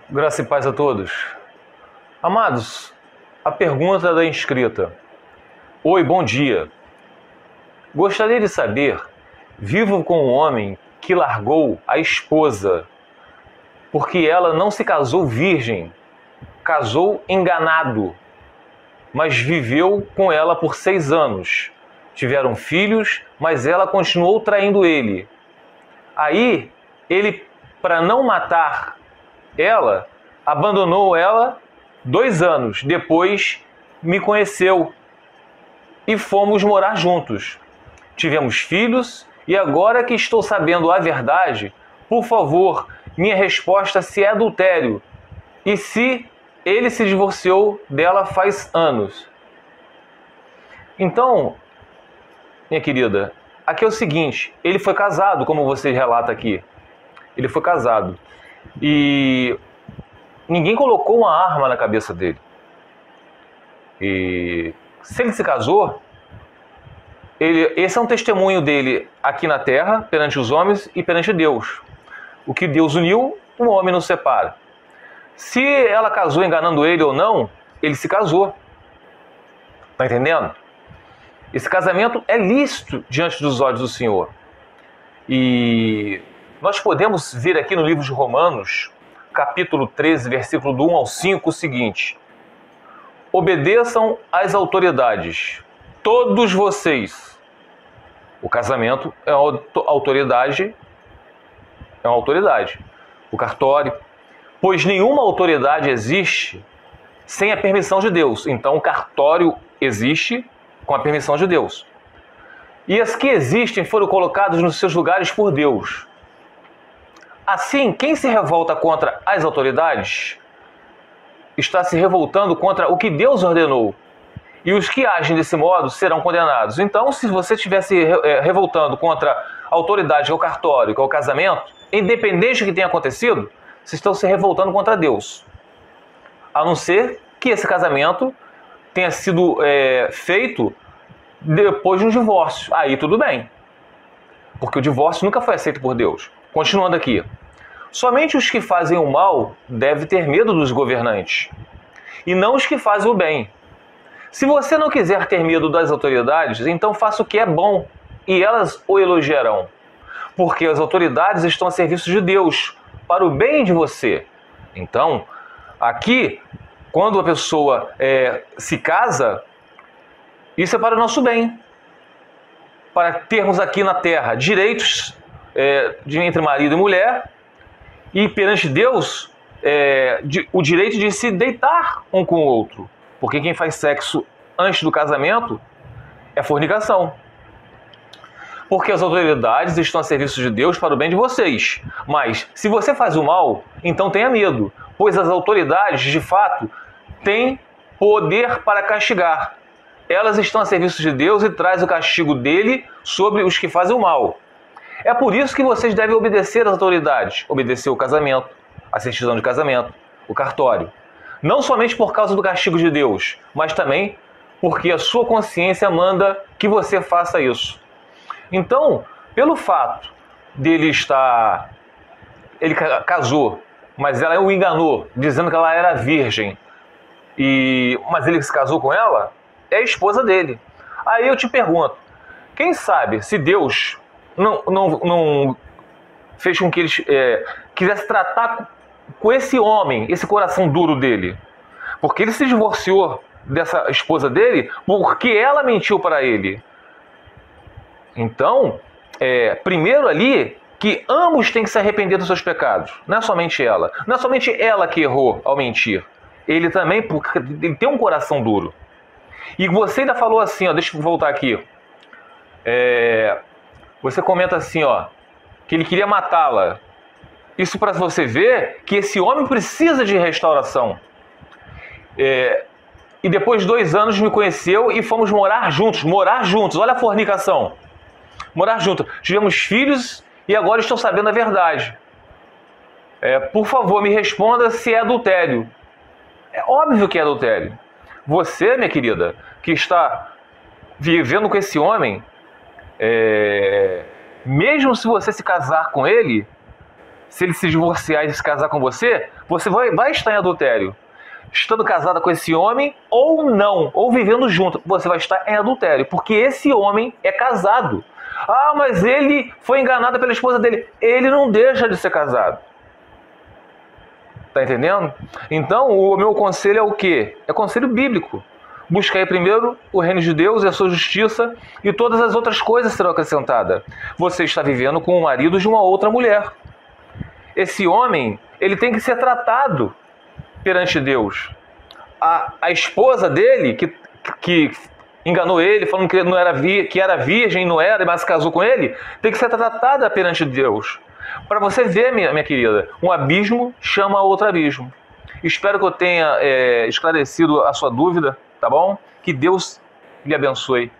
Graça e paz a todos. Amados, a pergunta da inscrita. Oi, bom dia. Gostaria de saber, vivo com um homem que largou a esposa porque ela não se casou virgem, casou enganado, mas viveu com ela por 6 anos. Tiveram filhos, mas ela continuou traindo ele. Aí, ele, para não matar ela, abandonou ela 2 anos. Depois, me conheceu e fomos morar juntos. Tivemos filhos e agora que estou sabendo a verdade, por favor, minha resposta se é adultério e se ele se divorciou dela faz anos. Então, minha querida, aqui é o seguinte, ele foi casado, como você relata aqui. Ele foi casado. E ninguém colocou uma arma na cabeça dele. E se ele se casou, esse é um testemunho dele aqui na terra, perante os homens e perante Deus. O que Deus uniu, o homem não separa. Se ela casou enganando ele ou não, ele se casou. Está entendendo? Esse casamento é lícito diante dos olhos do Senhor. E nós podemos ver aqui no livro de Romanos, capítulo 13, versículo do 1 ao 5, o seguinte: obedeçam às autoridades, todos vocês. O casamento é uma autoridade, o cartório, pois nenhuma autoridade existe sem a permissão de Deus. Então o cartório existe com a permissão de Deus. E as que existem foram colocadas nos seus lugares por Deus. Assim, quem se revolta contra as autoridades está se revoltando contra o que Deus ordenou. E os que agem desse modo serão condenados. Então, se você estiver se revoltando contra a autoridade, que é o cartório, que é o casamento, independente do que tenha acontecido, vocês estão se revoltando contra Deus. A não ser que esse casamento tenha sido feito depois de um divórcio. Aí tudo bem. Porque o divórcio nunca foi aceito por Deus. Continuando aqui. Somente os que fazem o mal devem ter medo dos governantes, e não os que fazem o bem. Se você não quiser ter medo das autoridades, então faça o que é bom, e elas o elogiarão. Porque as autoridades estão a serviço de Deus, para o bem de você. Então, aqui, quando a pessoa se casa, isso é para o nosso bem. Para termos aqui na terra direitos entre marido e mulher, e perante Deus, o direito de se deitar um com o outro. Porque quem faz sexo antes do casamento é fornicação. Porque as autoridades estão a serviço de Deus para o bem de vocês. Mas, se você faz o mal, então tenha medo, pois as autoridades, de fato, têm poder para castigar. Elas estão a serviço de Deus e traz o castigo dele sobre os que fazem o mal. É por isso que vocês devem obedecer às autoridades, obedecer o casamento, a certidão de casamento, o cartório. Não somente por causa do castigo de Deus, mas também porque a sua consciência manda que você faça isso. Então, pelo fato dele ele casou, mas ela o enganou, dizendo que ela era virgem, mas ele se casou com ela, é a esposa dele. Aí eu te pergunto, quem sabe se Deus não fez com que ele quisesse tratar com esse homem, esse coração duro dele? Porque ele se divorciou dessa esposa dele porque ela mentiu para ele. Então, primeiro ali, que ambos têm que se arrepender dos seus pecados. Não é somente ela. Não é somente ela que errou ao mentir. Ele também, porque ele tem um coração duro. E você ainda falou assim, deixa eu voltar aqui. Você comenta assim, que ele queria matá-la. Isso para você ver que esse homem precisa de restauração. E depois de 2 anos me conheceu e fomos morar juntos. Morar juntos, olha a fornicação. Morar juntos. Tivemos filhos e agora estou sabendo a verdade. Por favor, me responda se é adultério. É óbvio que é adultério. Você, minha querida, que está vivendo com esse homem, mesmo se você se casar com ele, se ele se divorciar e se casar com você, você vai estar em adultério. Estando casada com esse homem ou não, ou vivendo junto, você vai estar em adultério, porque esse homem é casado. Ah, mas ele foi enganado pela esposa dele. Ele não deixa de ser casado. Tá entendendo? Então, o meu conselho é o quê? É conselho bíblico. Buscai primeiro o reino de Deus e a sua justiça, e todas as outras coisas serão acrescentadas. Você está vivendo com o marido de uma outra mulher. Esse homem, ele tem que ser tratado perante Deus. A esposa dele, que enganou ele, falando que era virgem, não era, mas casou com ele, tem que ser tratada perante Deus. Para você ver, minha querida, um abismo chama outro abismo. Espero que eu tenha esclarecido a sua dúvida, tá bom? Que Deus lhe abençoe.